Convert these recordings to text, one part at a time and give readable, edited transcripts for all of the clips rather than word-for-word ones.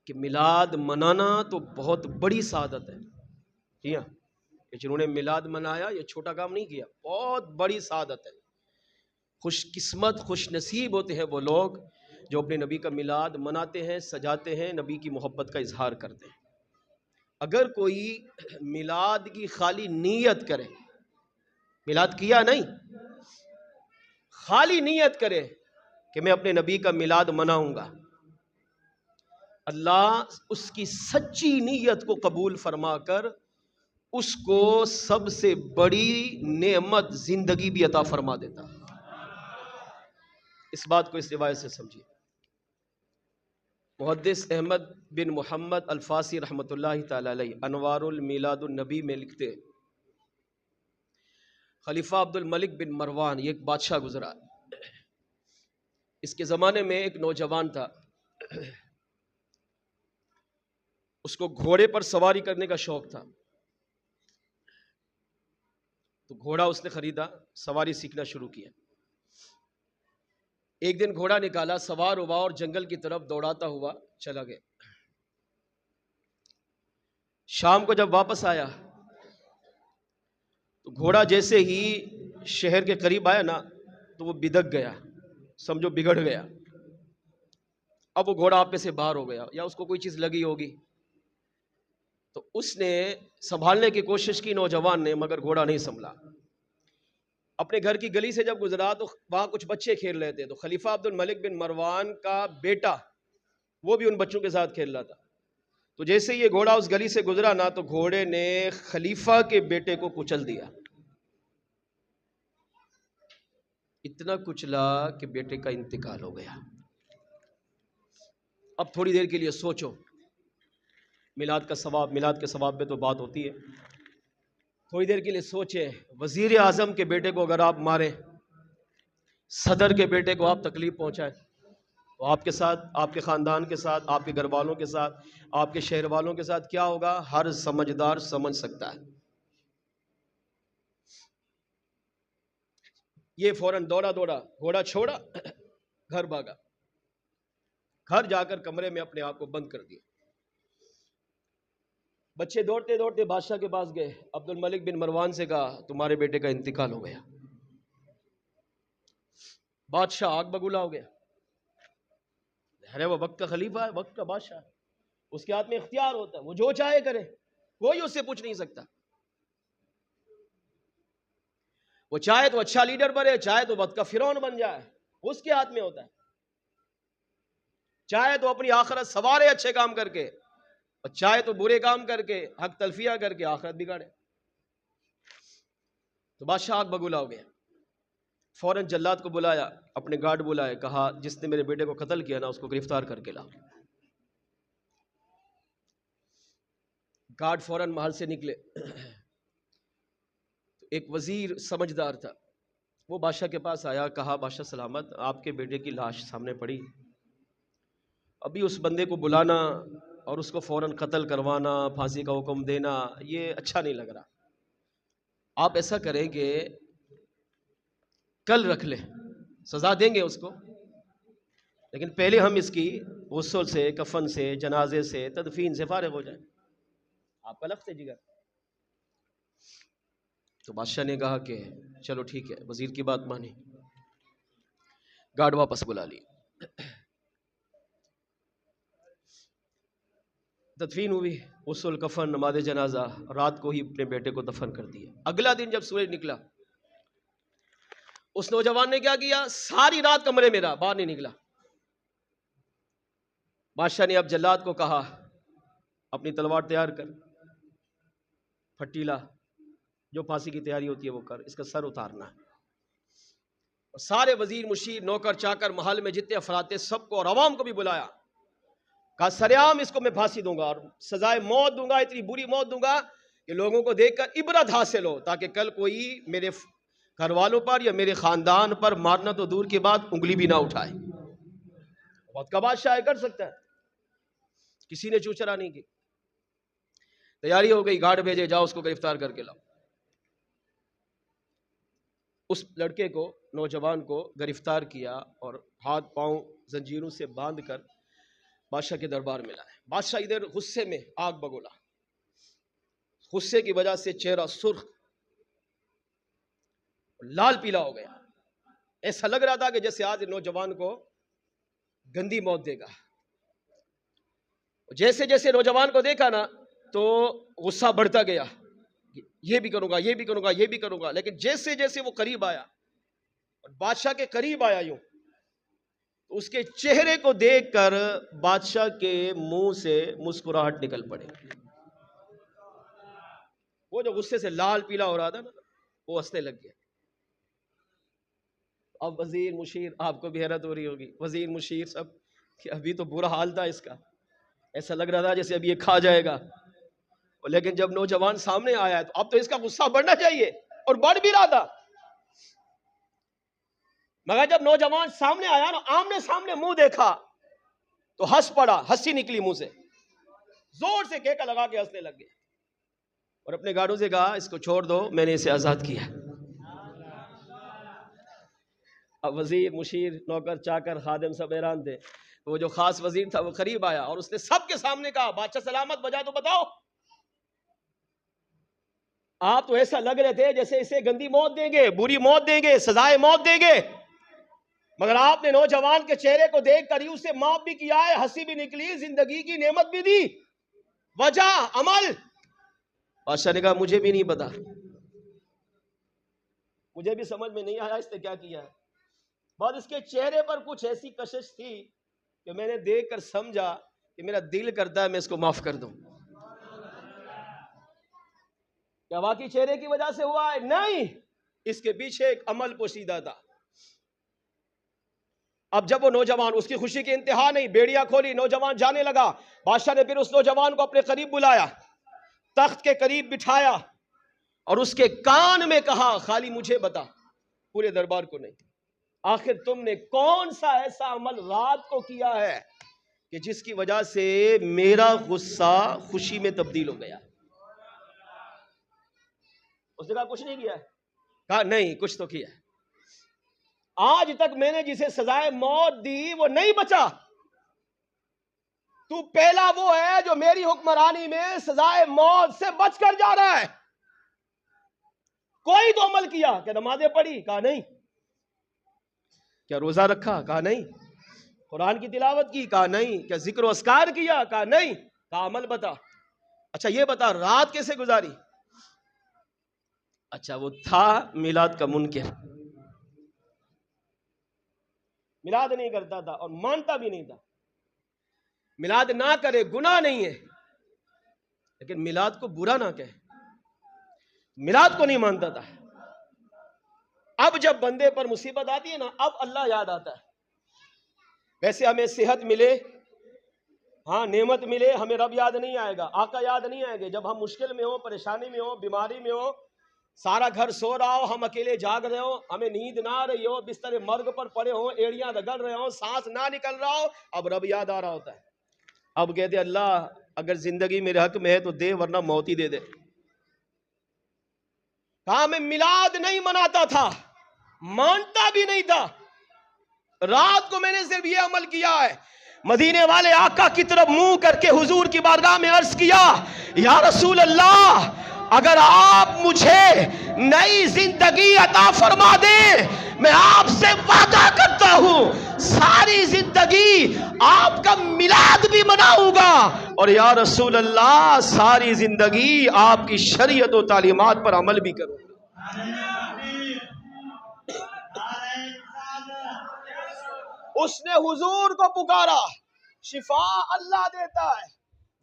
کہ میلاد منانا تو بہت بڑی سعادت ہے. جی ہاں، کہ جنہوں نے میلاد منایا یہ چھوٹا کام نہیں کیا، بہت بڑی سعادت ہے. خوش قسمت خوش نصیب ہوتے ہیں وہ لوگ جو اپنے نبی کا میلاد مناتے ہیں، سجاتے ہیں، نبی کی محبت کا اظہار کرتے ہیں. اگر کوئی میلاد کی خالی نیت کرے، میلاد کیا نہیں، خالی نیت کرے کہ میں اپنے نبی کا میلاد مناؤں گا، اللہ اس کی سچی نیت کو قبول فرما کر اس کو سب سے بڑی نعمت زندگی بھی عطا فرما دیتا. اس بات کو اس روایت سے سمجھیے. محدث احمد بن محمد الفاسی رحمۃ اللہ تعالی علیہ انوار المیلاد النبی میں لکھتے ہیں، خلیفہ عبد الملک بن مروان، یہ ایک بادشاہ گزرا. اس کے زمانے میں ایک نوجوان تھا، اس کو گھوڑے پر سواری کرنے کا شوق تھا. تو گھوڑا اس نے خریدا، سواری سیکھنا شروع کیا. ایک دن گھوڑا نکالا، سوار ہوا اور جنگل کی طرف دوڑاتا ہوا چلا گیا. شام کو جب واپس آیا تو گھوڑا جیسے ہی شہر کے قریب آیا نا تو وہ بدک گیا، سمجھو بگڑ گیا. اب وہ گھوڑا آپ میں سے باہر ہو گیا، یا اس کو کوئی چیز لگی ہوگی. تو اس نے سنبھالنے کی کوشش کی نوجوان نے، مگر گھوڑا نہیں سنبھلا. اپنے گھر کی گلی سے جب گزرا تو وہاں کچھ بچے کھیل رہے تھے. تو خلیفہ عبد الملک بن مروان کا بیٹا وہ بھی ان بچوں کے ساتھ کھیل رہا تھا. تو جیسے یہ گھوڑا اس گلی سے گزرا نا تو گھوڑے نے خلیفہ کے بیٹے کو کچل دیا. اتنا کچلا کہ بیٹے کا انتقال ہو گیا. اب تھوڑی دیر کے لیے سوچو، میلاد کا ثواب، میلاد کے ثواب میں تو بات ہوتی ہے. تھوڑی دیر کے لیے سوچیں، وزیر اعظم کے بیٹے کو اگر آپ ماریں، صدر کے بیٹے کو آپ تکلیف پہنچائیں، تو آپ کے ساتھ، آپ کے خاندان کے ساتھ، آپ کے گھر والوں کے ساتھ، آپ کے شہر والوں کے ساتھ کیا ہوگا؟ ہر سمجھدار سمجھ سکتا ہے. یہ فوراً دوڑا گھوڑا چھوڑا، گھر بھاگا. گھر جا کر کمرے میں اپنے آپ کو بند کر دیا. بچے دوڑتے دوڑتے بادشاہ کے پاس گئے، عبد الملک بن مروان سے کہا تمہارے بیٹے کا انتقال ہو گیا. بادشاہ آگ بگولا ہو گیا. ارے وہ وقت کا خلیفہ ہے، وقت کا بادشاہ ہے، اس کے ہاتھ میں اختیار ہوتا ہے، وہ جو چاہے کرے، کوئی اس سے پوچھ نہیں سکتا. وہ چاہے تو اچھا لیڈر بنے، چاہے تو وقت کا فرعون بن جائے، اس کے ہاتھ میں ہوتا ہے. چاہے تو اپنی آخرت سوارے اچھے کام کر کے، اور چاہے تو برے کام کر کے، حق تلفیہ کر کے آخرت بگاڑے. تو بادشاہ آگ بگولا ہو گیا. فوراً جلاد کو بلایا، اپنے گارڈ بلائے، کہا جس نے میرے بیٹے کو قتل کیا نا اس کو گرفتار کر کے لا. گارڈ فوراً محل سے نکلے. ایک وزیر سمجھدار تھا، وہ بادشاہ کے پاس آیا، کہا بادشاہ سلامت، آپ کے بیٹے کی لاش سامنے پڑی، ابھی اس بندے کو بلانا اور اس کو فوراً قتل کروانا، پھانسی کا حکم دینا، یہ اچھا نہیں لگ رہا. آپ ایسا کریں کہ کل رکھ لیں، سزا دیں گے اس کو، لیکن پہلے ہم اس کی غسل سے، کفن سے، جنازے سے، تدفین سے فارغ ہو جائیں. آپ کا لفظ ہے جگر. تو بادشاہ نے کہا کہ چلو ٹھیک ہے، وزیر کی بات مانی. گارڈ واپس بلا لی. تدفین ہوئی، غسل، کفن، نماز جنازہ، رات کو ہی اپنے بیٹے کو دفن کر دیا. اگلا دن جب سورج نکلا، اس نوجوان نے کیا کیا؟ ساری رات کمرے میں رہا، باہر نہیں نکلا. بادشاہ نے اب جلاد کو کہا اپنی تلوار تیار کر، پھٹی لا، جو پھانسی کی تیاری ہوتی ہے وہ کر، اس کا سر اتارنا ہے. اور سارے وزیر، مشیر، نوکر چاکر، محل میں جتنے افراد تھے سب کو اور عوام کو بھی بلایا، کہا سریعام اس کو میں پھانسی دوں گا اور سزائے موت دوں گا، اتنی بری موت دوں گا کہ لوگوں کو دیکھ کر عبرت حاصل ہو، تاکہ کل کوئی میرے گھر والوں پر یا میرے خاندان پر مارنا تو دور کی بات انگلی بھی نہ اٹھائے. وقت کا بادشاہ کر سکتا ہے. کسی نے چوچرا نہیں کی. تیاری ہو گئی، گارڈ بھیجے، جاؤ اس کو گرفتار کر کے لاؤ. اس لڑکے کو، نوجوان کو گرفتار کیا اور ہاتھ پاؤں زنجیروں سے باندھ کر بادشاہ کے دربار میں لائے. بادشاہ ادھر غصے میں آگ بگولا، غصے کی وجہ سے چہرہ سرخ لال پیلا ہو گیا. ایسا لگ رہا تھا کہ جیسے آج نوجوان کو گندی موت دے گا. جیسے جیسے نوجوان کو دیکھا نا تو غصہ بڑھتا گیا، یہ بھی کروں گا، یہ بھی کروں گا، یہ بھی کروں گا. لیکن جیسے جیسے وہ قریب آیا اور بادشاہ کے قریب آیا یوں، تو اس کے چہرے کو دیکھ کر بادشاہ کے منہ سے مسکراہٹ نکل پڑے. وہ جو غصے سے لال پیلا ہو رہا تھا نا وہ ہنسنے لگ گیا. اب وزیر مشیر، آپ کو بھی حیرت ہو رہی ہوگی، وزیر مشیر سب کہ ابھی تو برا حال تھا اس کا، ایسا لگ رہا تھا جیسے ابھی یہ کھا جائے گا. لیکن جب نوجوان سامنے آیا تو اب تو اس کا غصہ بڑھنا چاہیے، اور بڑھ بھی رہا تھا. مگر جب نوجوان سامنے آیا نا، آمنے سامنے منہ دیکھا تو ہنس پڑا، ہنسی نکلی منہ سے، زور سے کیکا لگا کے ہنسنے لگ گیا اور اپنے گارڈوں سے کہا اس کو چھوڑ دو، میں نے اسے آزاد کیا. اب وزیر مشیر نوکر چاکر خادم سب حیران تھے. وہ جو خاص وزیر تھا وہ قریب آیا اور اس نے سب کے سامنے کہا بادشاہ سلامت بجا تو بتاؤ، آپ تو ایسا لگ رہے تھے جیسے اسے گندی موت دیں گے، بری موت دیں گے، سزائے موت دیں گے، مگر آپ نے نوجوان کے چہرے کو دیکھ کر ہی اسے معاف بھی کیا ہے، ہنسی بھی نکلی، زندگی کی نعمت بھی دی. وجہ عمل. بادشاہ نے کہا مجھے بھی نہیں پتا، مجھے بھی سمجھ میں نہیں آیا اس نے کیا کیا ہے. بعد اس کے چہرے پر کچھ ایسی کشش تھی کہ میں نے دیکھ کر سمجھا کہ میرا دل کرتا ہے میں اس کو معاف کر دوں. کیا واقعی چہرے کی وجہ سے ہوا ہے؟ نہیں، اس کے پیچھے ایک عمل پوشیدہ تھا. اب جب وہ نوجوان، اس کی خوشی کی انتہا نہیں، بیڑیاں کھولی، نوجوان جانے لگا. بادشاہ نے پھر اس نوجوان کو اپنے قریب بلایا، تخت کے قریب بٹھایا اور اس کے کان میں کہا خالی مجھے بتا، پورے دربار کو نہیں، آخر تم نے کون سا ایسا عمل رات کو کیا ہے کہ جس کی وجہ سے میرا غصہ خوشی میں تبدیل ہو گیا. اس نے کہا کچھ نہیں کیا ہے. کہا نہیں کچھ تو کیا ہے. آج تک میں نے جسے سزائے موت دی وہ نہیں بچا، تو پہلا وہ ہے جو میری حکمرانی میں سزائے موت سے بچ کر جا رہا ہے. کوئی تو عمل کیا، کہ نمازیں پڑھی؟ کہا نہیں. کیا روزہ رکھا؟ کہا نہیں. قرآن کی تلاوت کی؟ کہا نہیں. کیا ذکر و اذکار کیا؟ کہا نہیں. کہا عمل بتا. اچھا یہ بتا رات کیسے گزاری؟ اچھا وہ تھا میلاد کا منکر، میلاد نہیں کرتا تھا اور مانتا بھی نہیں تھا. میلاد نہ کرے گناہ نہیں ہے، لیکن میلاد کو برا نہ کہے. میلاد کو نہیں مانتا تھا. اب جب بندے پر مصیبت آتی ہے نا، اب اللہ یاد آتا ہے. ویسے ہمیں صحت ملے، ہاں نعمت ملے، ہمیں رب یاد نہیں آئے گا، آقا یاد نہیں آئے گے. جب ہم مشکل میں ہوں، پریشانی میں ہوں، بیماری میں ہوں، سارا گھر سو رہا ہو، ہم اکیلے جاگ رہے ہوں، ہمیں نیند نہ آ رہی ہو، بستر مرگ پر پڑے ہوں، ایڑیاں رگڑ رہے ہوں، سانس نہ نکل رہا ہو، اب رب یاد آ رہا ہوتا ہے. اب کہتے اللہ اگر زندگی میرے حق میں ہے تو دے، ورنہ موت ہی دے دے. کہا میں میلاد نہیں مناتا تھا، مانتا بھی نہیں تھا. رات کو میں نے صرف یہ عمل کیا ہے، مدینے والے آقا کی طرف منہ کر کے حضور کی بارگاہ میں عرض کیا یا رسول اللہ اگر آپ مجھے نئی زندگی عطا فرما دیں، میں آپ سے وعدہ کرتا ہوں ساری زندگی آپ کا میلاد بھی مناؤں گا، اور یا رسول اللہ ساری زندگی آپ کی شریعت و تعلیمات پر عمل بھی کروں گا. اس نے حضور کو پکارا. شفا اللہ دیتا ہے،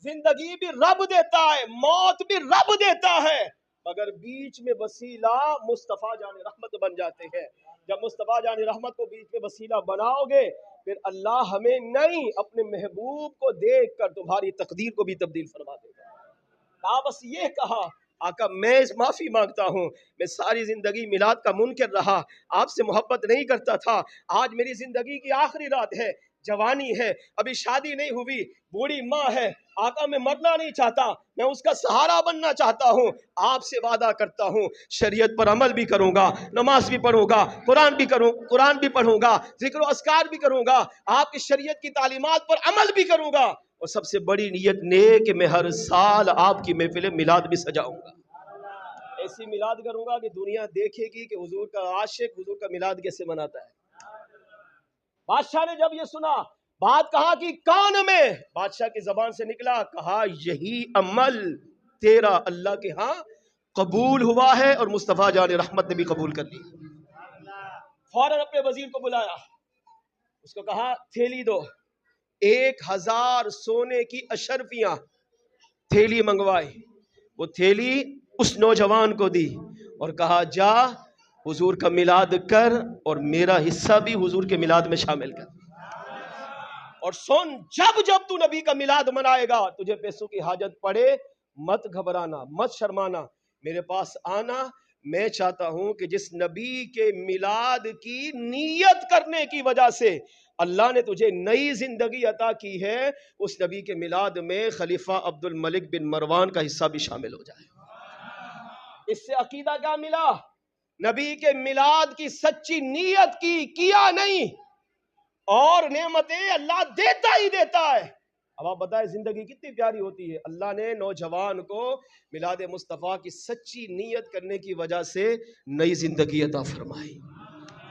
زندگی بھی رب دیتا ہے، موت بھی رب دیتا ہے، مگر بیچ میں وسیلہ مصطفیٰ جان رحمت بن جاتے ہیں. جب مصطفیٰ جان رحمت کو بیچ میں وسیلہ بناؤ گے پھر اللہ ہمیں نہیں اپنے محبوب کو دیکھ کر تمہاری تقدیر کو بھی تبدیل فرما دے گا. بس یہ کہا آقا میں معافی مانگتا ہوں، میں ساری زندگی میلاد کا منکر رہا، آپ سے محبت نہیں کرتا تھا، آج میری زندگی کی آخری رات ہے، جوانی ہے، ابھی شادی نہیں ہوئی، بوڑھی ماں ہے، آقا میں مرنا نہیں چاہتا، میں اس کا سہارا بننا چاہتا ہوں، آپ سے وعدہ کرتا ہوں شریعت پر عمل بھی کروں گا، نماز بھی پڑھوں گا، قرآن بھی پڑھوں گا، ذکر و اذکار بھی کروں گا، آپ کی شریعت کی تعلیمات پر عمل بھی کروں گا، اور سب سے بڑی نیت کہ میں ہر سال آپ کی محفل میلاد بھی سجاؤں گا، ایسی میلاد کروں گا کہ دنیا دیکھے گی کہ حضور کا عاشق حضور کا میلاد کیسے مناتا ہے۔ بادشاہ نے جب یہ سنا، بات کہا کہ کان میں، بادشاہ کی زبان سے نکلا، کہا یہی عمل تیرا اللہ کے ہاں قبول ہوا ہے، اور مصطفیٰ جان رحمت نے بھی قبول کر لی۔ فوراً اپنے وزیر کو بلایا، اس کو کہا تھیلی دو، 1000 سونے کی اشرفیاں تھیلی منگوائی، وہ تھیلی اس نوجوان کو دی اور کہا جا حضور کا میلاد کر اور میرا حصہ بھی حضور کے میلاد میں شامل کر، اور سن جب جب تو نبی کا میلاد منائے گا تجھے پیسوں کی حاجت پڑے مت گھبرانا، مت شرمانا، میرے پاس آنا، میں چاہتا ہوں کہ جس نبی کے میلاد کی نیت کرنے کی وجہ سے اللہ نے تجھے نئی زندگی عطا کی ہے، اس نبی کے میلاد میں خلیفہ عبد الملک بن مروان کا حصہ بھی شامل ہو جائے۔ اس سے عقیدہ کیا ملا؟ نبی کے میلاد کی سچی نیت کیا نہیں، اور نعمتیں اللہ دیتا ہی دیتا ہے۔ اب آپ بتائیں زندگی کتنی پیاری ہوتی ہے، اللہ نے نوجوان کو میلاد مصطفیٰ کی سچی نیت کرنے کی وجہ سے نئی زندگی عطا فرمائی۔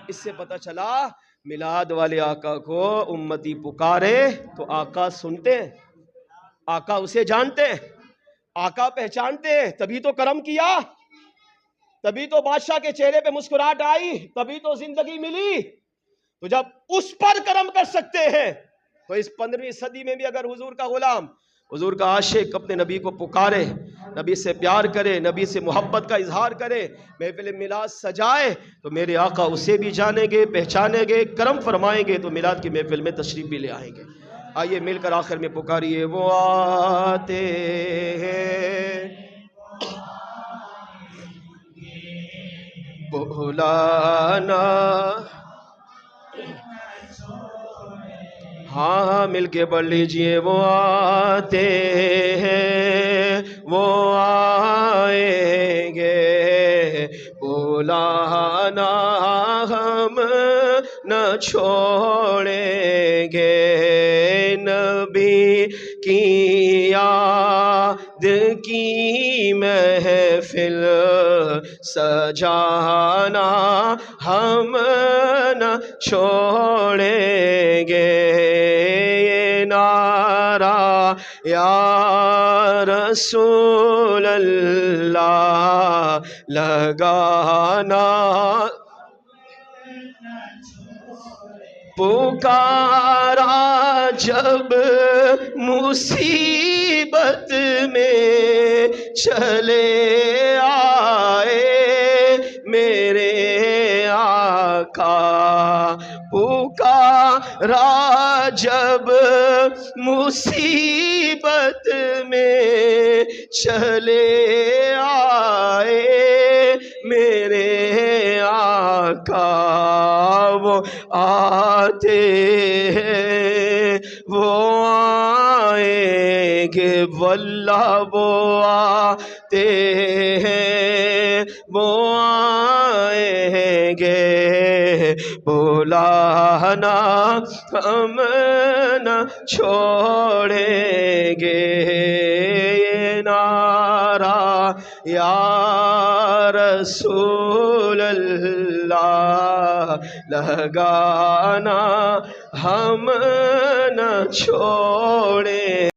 اس سے پتہ چلا میلاد والے آقا کو امتی پکارے تو آقا سنتے ہیں، آقا اسے جانتے ہیں، آقا پہچانتے ہیں، تبھی تو کرم کیا، تبھی تو بادشاہ کے چہرے پہ مسکراہٹ آئی، تبھی تو زندگی ملی۔ تو جب اس پر کرم کر سکتے ہیں تو اس 15ویں صدی میں بھی اگر حضور کا غلام، حضور کا عاشق اپنے نبی کو پکارے، نبی سے پیار کرے، نبی سے محبت کا اظہار کرے، محفل میلاد سجائے، تو میرے آقا اسے بھی جانیں گے، پہچانیں گے، کرم فرمائیں گے، تو میلاد کی محفل میں تشریف بھی لے آئیں گے۔ آئیے مل کر آخر میں پکاریے، وہ آتے ہیں بلانا، ہاں مل کے پڑھ لیجئے، وہ آتے ہیں وہ آئیں گے بلانا، ہم نہ چھوڑیں گے نبی کی یاد کی محفل سجانا، ہم نہ چھوڑیں گے یہ نعرہ یا رسول اللہ لگانا، پکارا جب مصیبت میں چلے آئے میرے آقا، پکارا جب مصیبت میں چلے آئے میرے آقا، وہ آتے ہیں وہ آئیں گے، واللہ وہ آتے ہیں وہ آئیں گے بلانا، ہم نہ چھوڑیں گے یہ نعرہ یا رسول اللہ لگانا، ہم نہ چھوڑیں